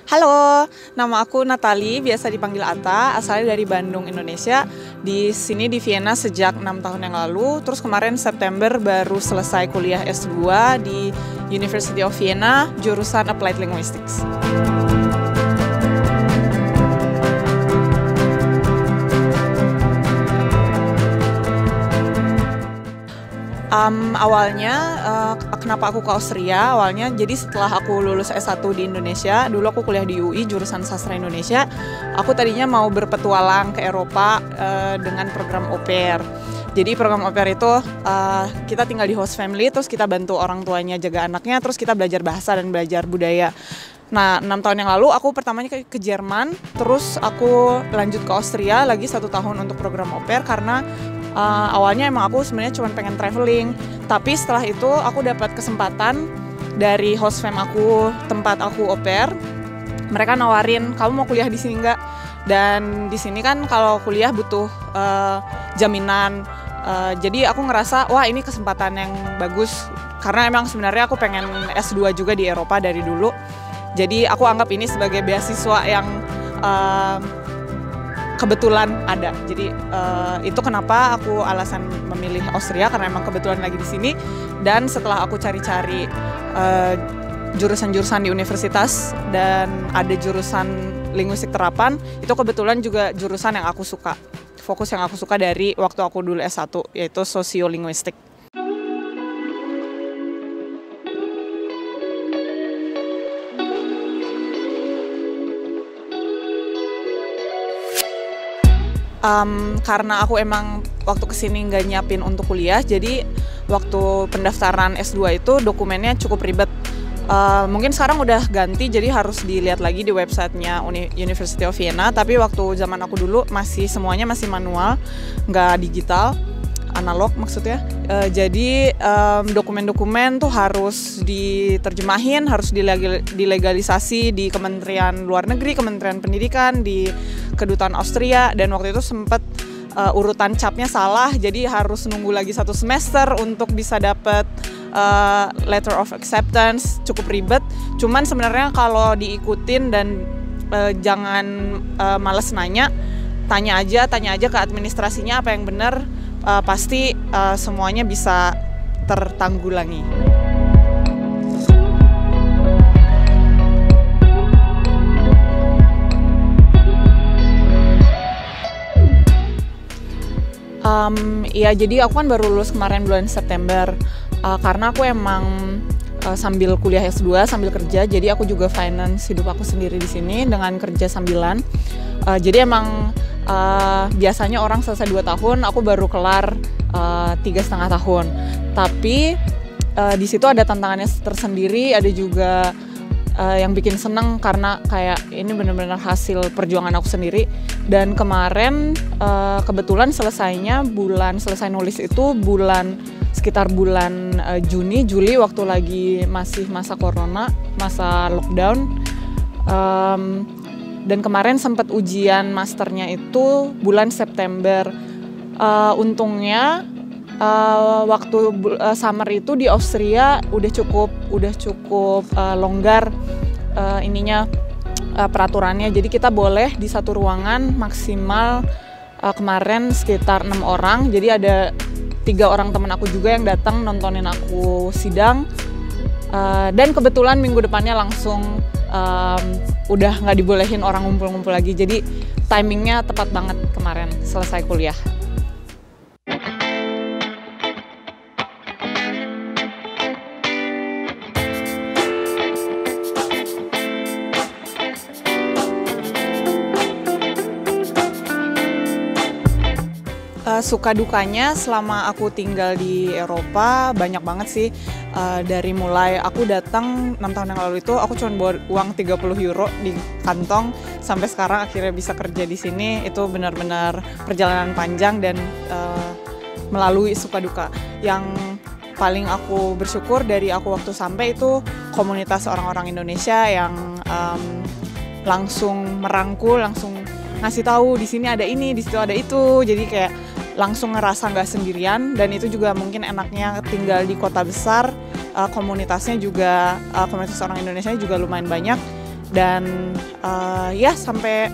Halo, nama aku Natali, biasa dipanggil Ata, asalnya dari Bandung, Indonesia. Di sini di Vienna sejak 6 tahun yang lalu, terus kemarin September baru selesai kuliah S2 di University of Vienna, jurusan Applied Linguistics. Awalnya kenapa aku ke Austria, awalnya jadi setelah aku lulus S1 di Indonesia, dulu aku kuliah di UI jurusan Sastra Indonesia, aku tadinya mau berpetualang ke Eropa dengan program au pair. Jadi program au pair itu kita tinggal di host family, terus kita bantu orang tuanya jaga anaknya, terus kita belajar bahasa dan belajar budaya. Nah, 6 tahun yang lalu aku pertamanya ke Jerman, terus aku lanjut ke Austria lagi 1 tahun untuk program au pair karena awalnya emang aku sebenarnya cuma pengen traveling, tapi setelah itu aku dapat kesempatan dari host fam aku, tempat aku au pair. Mereka nawarin, kamu mau kuliah di sini nggak? Dan di sini kan kalau kuliah butuh jaminan. Jadi aku ngerasa, wah ini kesempatan yang bagus. Karena emang sebenarnya aku pengen S2 juga di Eropa dari dulu. Jadi aku anggap ini sebagai beasiswa yang kebetulan ada. Jadi itu kenapa aku alasan memilih Austria, karena emang kebetulan lagi di sini. Dan setelah aku cari-cari jurusan-jurusan di universitas dan ada jurusan linguistik terapan, itu kebetulan juga jurusan yang aku suka. Fokus yang aku suka dari waktu aku dulu S1, yaitu sosiolinguistik. Karena aku emang waktu kesini nggak nyiapin untuk kuliah, jadi waktu pendaftaran S2 itu dokumennya cukup ribet. Mungkin sekarang udah ganti, jadi harus dilihat lagi di websitenya University of Vienna. Tapi waktu zaman aku dulu semuanya masih manual, nggak digital, analog maksudnya. Jadi dokumen-dokumen tuh harus diterjemahin, harus dilegalisasi di Kementerian Luar Negeri, Kementerian Pendidikan, di Kedutaan Austria. Dan waktu itu sempat urutan capnya salah, jadi harus nunggu lagi 1 semester untuk bisa dapat letter of acceptance. Cukup ribet. Cuman sebenarnya kalau diikutin dan jangan males nanya, tanya aja ke administrasinya apa yang benar. Pasti semuanya bisa tertanggulangi. Ya jadi aku kan baru lulus kemarin bulan September. Karena aku emang sambil kuliah S2 sambil kerja, jadi aku juga finance hidup aku sendiri di sini dengan kerja sambilan. Jadi emang biasanya orang selesai 2 tahun, aku baru kelar 3,5 tahun. Tapi di situ ada tantangannya tersendiri, ada juga yang bikin seneng karena kayak ini benar-benar hasil perjuangan aku sendiri. Dan kemarin kebetulan selesai nulis itu sekitar bulan Juli waktu lagi masih masa corona, masa lockdown. Dan kemarin sempat ujian masternya itu bulan September. Untungnya waktu summer itu di Austria udah cukup longgar peraturannya. Jadi kita boleh di satu ruangan maksimal kemarin sekitar 6 orang. Jadi ada 3 orang teman aku juga yang datang nontonin aku sidang. Dan kebetulan minggu depannya langsung udah nggak dibolehin orang ngumpul-ngumpul lagi. Jadi timingnya tepat banget kemarin selesai kuliah. Suka dukanya selama aku tinggal di Eropa banyak banget sih. Dari mulai aku datang 6 tahun yang lalu itu aku cuma bawa uang 30 euro di kantong, sampai sekarang akhirnya bisa kerja di sini. Itu benar-benar perjalanan panjang dan melalui suka duka. Yang paling aku bersyukur dari aku waktu sampai itu komunitas orang-orang Indonesia yang langsung merangkul, langsung ngasih tahu di sini ada ini, di situ ada itu. Jadi kayak langsung ngerasa nggak sendirian. Dan itu juga mungkin enaknya tinggal di kota besar, komunitas orang Indonesia juga lumayan banyak. Dan ya sampai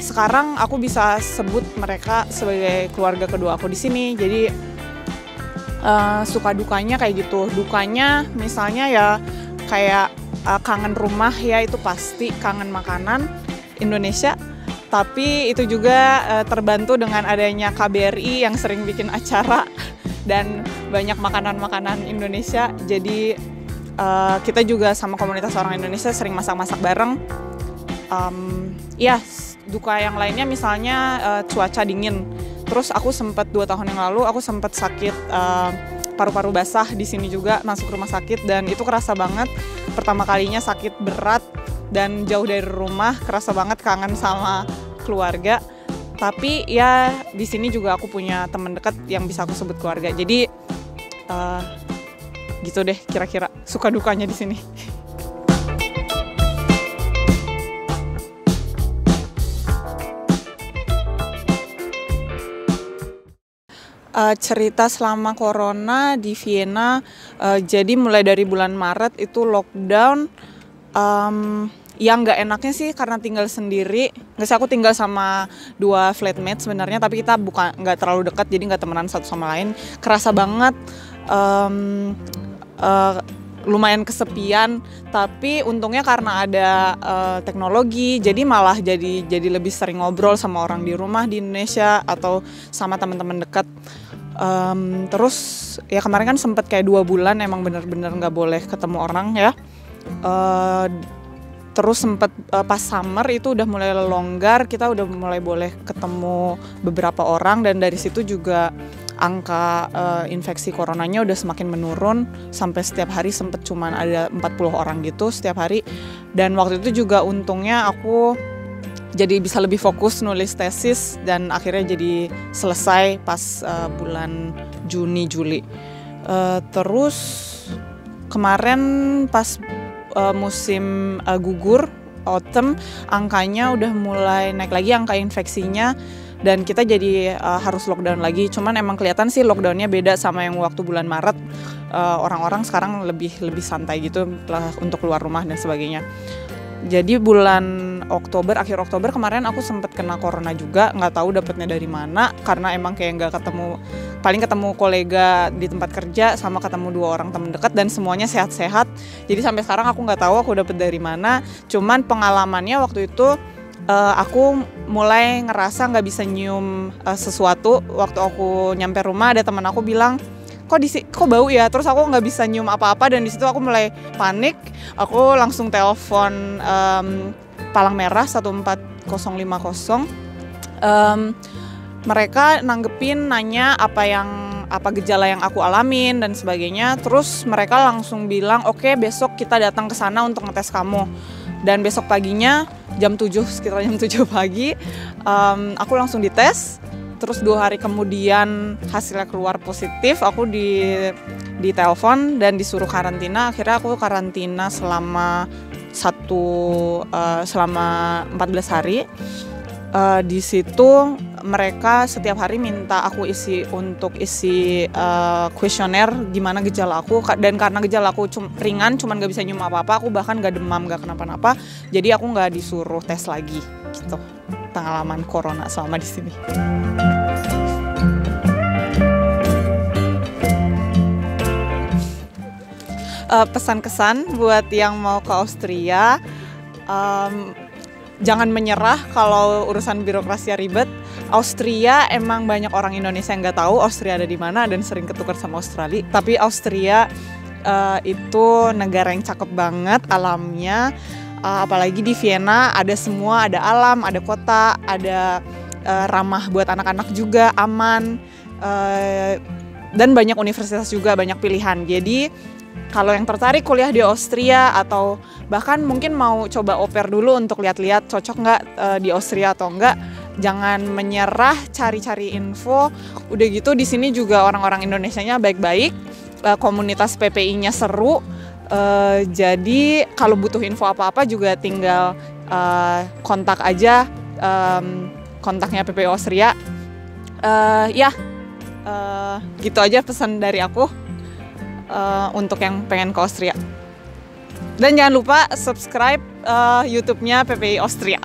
sekarang aku bisa sebut mereka sebagai keluarga kedua aku di sini. Jadi suka dukanya kayak gitu. Dukanya misalnya ya kayak kangen rumah ya, itu pasti, kangen makanan Indonesia. Tapi itu juga terbantu dengan adanya KBRI yang sering bikin acara dan banyak makanan-makanan Indonesia. Jadi kita juga sama komunitas orang Indonesia sering masak-masak bareng. Ya, duka yang lainnya misalnya cuaca dingin. Terus aku sempat 2 tahun yang lalu aku sempat sakit paru-paru basah di sini juga, masuk rumah sakit, dan itu kerasa banget. Pertama kalinya sakit berat dan jauh dari rumah, kerasa banget kangen sama keluarga. Tapi ya di sini juga aku punya teman dekat yang bisa aku sebut keluarga. Jadi gitu deh kira-kira suka dukanya di sini. Cerita selama corona di Vienna, jadi mulai dari bulan Maret itu lockdown. Yang nggak enaknya sih karena tinggal sendiri. Nggak sih, aku tinggal sama 2 flatmate sebenarnya, tapi kita nggak terlalu dekat, jadi nggak temenan satu sama lain. Kerasa banget, lumayan kesepian. Tapi untungnya karena ada teknologi, jadi malah jadi lebih sering ngobrol sama orang di rumah di Indonesia atau sama teman-teman dekat. Terus ya kemarin kan sempet kayak 2 bulan emang bener-bener nggak boleh ketemu orang ya. Terus sempet pas summer itu udah mulai longgar, kita udah mulai boleh ketemu beberapa orang, dan dari situ juga angka infeksi coronanya udah semakin menurun. Sampai setiap hari sempet cuman ada 40 orang gitu setiap hari. Dan waktu itu juga untungnya aku jadi bisa lebih fokus nulis tesis, dan akhirnya jadi selesai pas bulan Juni-Juli. Terus kemarin pas musim gugur, autumn, angkanya udah mulai naik lagi angka infeksinya, dan kita jadi harus lockdown lagi. Cuman emang kelihatan sih lockdownnya beda sama yang waktu bulan Maret. Orang-orang sekarang lebih santai gitu untuk keluar rumah dan sebagainya. Jadi bulan Oktober, akhir Oktober kemarin aku sempat kena corona juga, nggak tahu dapetnya dari mana, karena emang kayak nggak ketemu, paling ketemu kolega di tempat kerja sama ketemu 2 orang teman dekat, dan semuanya sehat-sehat. Jadi sampai sekarang aku nggak tahu aku dapet dari mana. Cuman pengalamannya waktu itu aku mulai ngerasa nggak bisa nyium sesuatu. Waktu aku nyampe rumah ada teman aku bilang, kok bau ya, terus aku nggak bisa nyium apa-apa, dan di situ aku mulai panik. Aku langsung telepon Palang Merah 14050. Mereka nanggepin, nanya apa gejala yang aku alamin dan sebagainya. Terus mereka langsung bilang, oke, besok kita datang ke sana untuk ngetes kamu. Dan besok paginya sekitar jam 7 pagi aku langsung dites. Terus 2 hari kemudian hasilnya keluar positif, aku ditelepon dan disuruh karantina. Akhirnya aku karantina selama 14 hari. Di situ mereka setiap hari minta aku isi kuesioner gimana gejala aku, dan karena gejala aku ringan, cuman nggak bisa nyium apa-apa, aku bahkan nggak demam, nggak kenapa-napa, jadi aku nggak disuruh tes lagi gitu. Pengalaman corona selama di sini. Pesan kesan buat yang mau ke Austria, jangan menyerah kalau urusan birokrasi ribet. Austria emang banyak orang Indonesia yang nggak tahu Austria ada di mana dan sering ketukar sama Australia. Tapi Austria itu negara yang cakep banget alamnya. Apalagi di Vienna ada semua, ada alam, ada kota, ada ramah buat anak-anak juga, aman, dan banyak universitas juga, banyak pilihan. Jadi kalau yang tertarik kuliah di Austria atau bahkan mungkin mau coba au pair dulu untuk lihat-lihat cocok nggak di Austria atau enggak, jangan menyerah, cari-cari info. Udah gitu di sini juga orang-orang Indonesianya baik-baik, komunitas PPI-nya seru. Jadi kalau butuh info apa-apa juga tinggal kontak aja kontaknya PPI Austria. Gitu aja pesan dari aku untuk yang pengen ke Austria. Dan jangan lupa subscribe YouTube-nya PPI Austria.